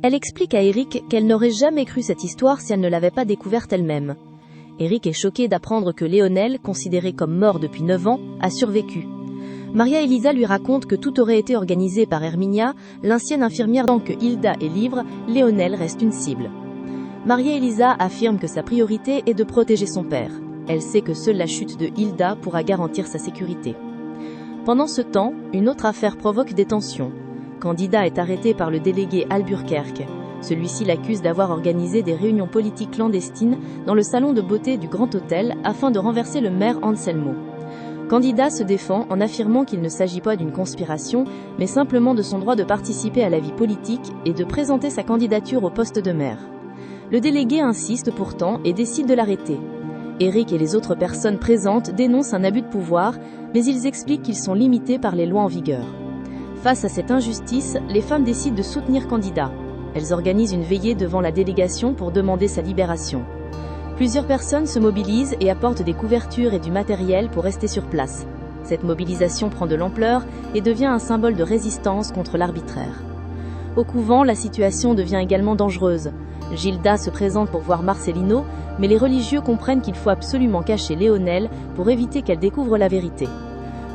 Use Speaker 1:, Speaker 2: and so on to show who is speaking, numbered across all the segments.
Speaker 1: Elle explique à Eric qu'elle n'aurait jamais cru cette histoire si elle ne l'avait pas découverte elle-même. Eric est choqué d'apprendre que Léonel, considéré comme mort depuis 9 ans, a survécu. Maria Elisa lui raconte que tout aurait été organisé par Herminia, l'ancienne infirmière. Tant que Hilda est libre, Léonel reste une cible. Maria Elisa affirme que sa priorité est de protéger son père. Elle sait que seule la chute de Hilda pourra garantir sa sécurité. Pendant ce temps, une autre affaire provoque des tensions. Candida est arrêté par le délégué Albuquerque. Celui-ci l'accuse d'avoir organisé des réunions politiques clandestines dans le salon de beauté du Grand Hôtel afin de renverser le maire Anselmo. Candida se défend en affirmant qu'il ne s'agit pas d'une conspiration, mais simplement de son droit de participer à la vie politique et de présenter sa candidature au poste de maire. Le délégué insiste pourtant et décide de l'arrêter. Eric et les autres personnes présentes dénoncent un abus de pouvoir, mais ils expliquent qu'ils sont limités par les lois en vigueur. Face à cette injustice, les femmes décident de soutenir Candida. Elles organisent une veillée devant la délégation pour demander sa libération. Plusieurs personnes se mobilisent et apportent des couvertures et du matériel pour rester sur place. Cette mobilisation prend de l'ampleur et devient un symbole de résistance contre l'arbitraire. Au couvent, la situation devient également dangereuse. Gilda se présente pour voir Marcelino, mais les religieux comprennent qu'il faut absolument cacher Léonel pour éviter qu'elle découvre la vérité.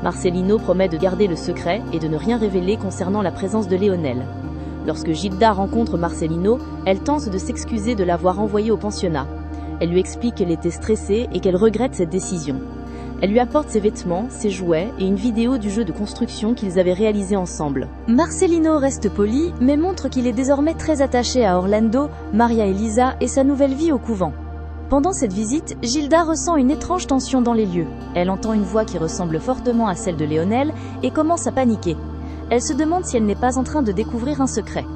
Speaker 1: Marcelino promet de garder le secret et de ne rien révéler concernant la présence de Léonel. Lorsque Gilda rencontre Marcelino, elle tente de s'excuser de l'avoir envoyé au pensionnat. Elle lui explique qu'elle était stressée et qu'elle regrette cette décision. Elle lui apporte ses vêtements, ses jouets et une vidéo du jeu de construction qu'ils avaient réalisé ensemble. Marcelino reste poli, mais montre qu'il est désormais très attaché à Orlando, Maria Elisa et sa nouvelle vie au couvent. Pendant cette visite, Gilda ressent une étrange tension dans les lieux. Elle entend une voix qui ressemble fortement à celle de Léonel et commence à paniquer. Elle se demande si elle n'est pas en train de découvrir un secret.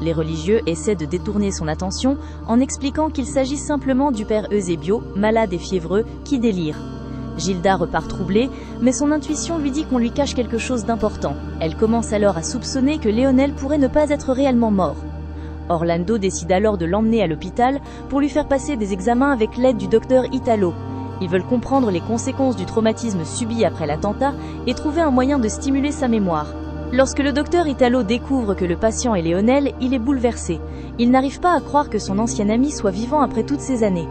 Speaker 1: Les religieux essaient de détourner son attention en expliquant qu'il s'agit simplement du père Eusebio, malade et fiévreux, qui délire. Gilda repart troublée, mais son intuition lui dit qu'on lui cache quelque chose d'important. Elle commence alors à soupçonner que Léonel pourrait ne pas être réellement mort. Orlando décide alors de l'emmener à l'hôpital pour lui faire passer des examens avec l'aide du docteur Italo. Ils veulent comprendre les conséquences du traumatisme subi après l'attentat et trouver un moyen de stimuler sa mémoire. Lorsque le docteur Italo découvre que le patient est Léonel, il est bouleversé. Il n'arrive pas à croire que son ancien ami soit vivant après toutes ces années.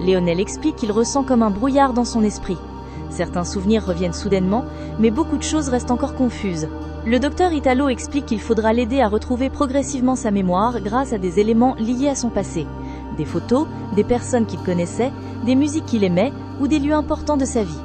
Speaker 1: Léonel explique qu'il ressent comme un brouillard dans son esprit. Certains souvenirs reviennent soudainement, mais beaucoup de choses restent encore confuses. Le docteur Italo explique qu'il faudra l'aider à retrouver progressivement sa mémoire grâce à des éléments liés à son passé. Des photos, des personnes qu'il connaissait, des musiques qu'il aimait ou des lieux importants de sa vie.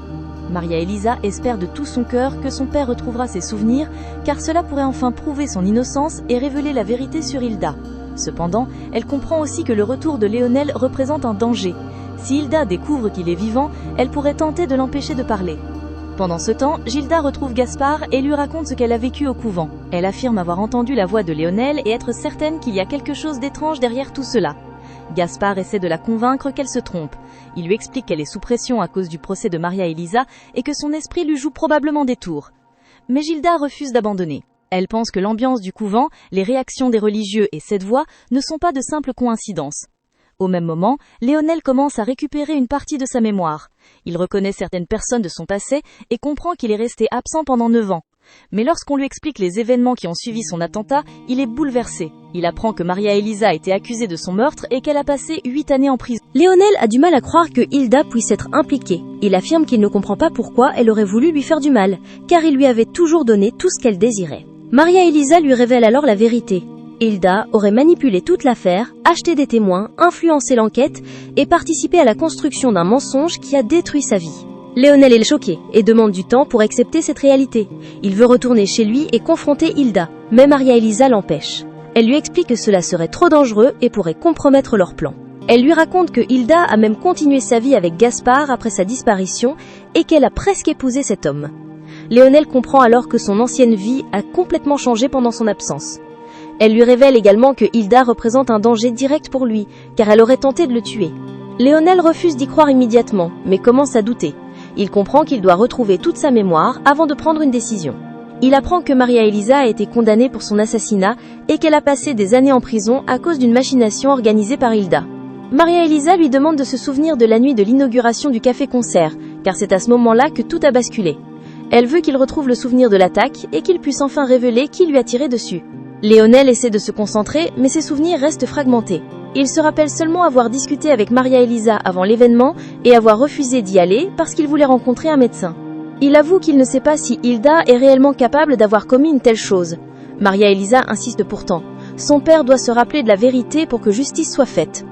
Speaker 1: Maria Elisa espère de tout son cœur que son père retrouvera ses souvenirs, car cela pourrait enfin prouver son innocence et révéler la vérité sur Hilda. Cependant, elle comprend aussi que le retour de Léonel représente un danger. Si Hilda découvre qu'il est vivant, elle pourrait tenter de l'empêcher de parler. Pendant ce temps, Gilda retrouve Gaspard et lui raconte ce qu'elle a vécu au couvent. Elle affirme avoir entendu la voix de Léonel et être certaine qu'il y a quelque chose d'étrange derrière tout cela. Gaspard essaie de la convaincre qu'elle se trompe. Il lui explique qu'elle est sous pression à cause du procès de Maria Elisa et que son esprit lui joue probablement des tours. Mais Gilda refuse d'abandonner. Elle pense que l'ambiance du couvent, les réactions des religieux et cette voix ne sont pas de simples coïncidences. Au même moment, Léonel commence à récupérer une partie de sa mémoire. Il reconnaît certaines personnes de son passé et comprend qu'il est resté absent pendant 9 ans. Mais lorsqu'on lui explique les événements qui ont suivi son attentat, il est bouleversé. Il apprend que Maria Elisa a été accusée de son meurtre et qu'elle a passé 8 années en prison.
Speaker 2: Léonel a du mal à croire que Hilda puisse être impliquée. Il affirme qu'il ne comprend pas pourquoi elle aurait voulu lui faire du mal, car il lui avait toujours donné tout ce qu'elle désirait. Maria Elisa lui révèle alors la vérité. Hilda aurait manipulé toute l'affaire, acheté des témoins, influencé l'enquête et participé à la construction d'un mensonge qui a détruit sa vie. Léonel est choqué et demande du temps pour accepter cette réalité. Il veut retourner chez lui et confronter Hilda, mais Maria Elisa l'empêche. Elle lui explique que cela serait trop dangereux et pourrait compromettre leur plan. Elle lui raconte que Hilda a même continué sa vie avec Gaspard après sa disparition et qu'elle a presque épousé cet homme. Léonel comprend alors que son ancienne vie a complètement changé pendant son absence. Elle lui révèle également que Hilda représente un danger direct pour lui, car elle aurait tenté de le tuer. Léonel refuse d'y croire immédiatement, mais commence à douter. Il comprend qu'il doit retrouver toute sa mémoire avant de prendre une décision. Il apprend que Maria Elisa a été condamnée pour son assassinat et qu'elle a passé des années en prison à cause d'une machination organisée par Hilda. Maria Elisa lui demande de se souvenir de la nuit de l'inauguration du café-concert, car c'est à ce moment-là que tout a basculé. Elle veut qu'il retrouve le souvenir de l'attaque et qu'il puisse enfin révéler qui lui a tiré dessus.
Speaker 1: Léonel essaie de se concentrer, mais ses souvenirs restent fragmentés. Il se rappelle seulement avoir discuté avec Maria Elisa avant l'événement et avoir refusé d'y aller parce qu'il voulait rencontrer un médecin. Il avoue qu'il ne sait pas si Hilda est réellement capable d'avoir commis une telle chose. Maria Elisa insiste pourtant. Son père doit se rappeler de la vérité pour que justice soit faite.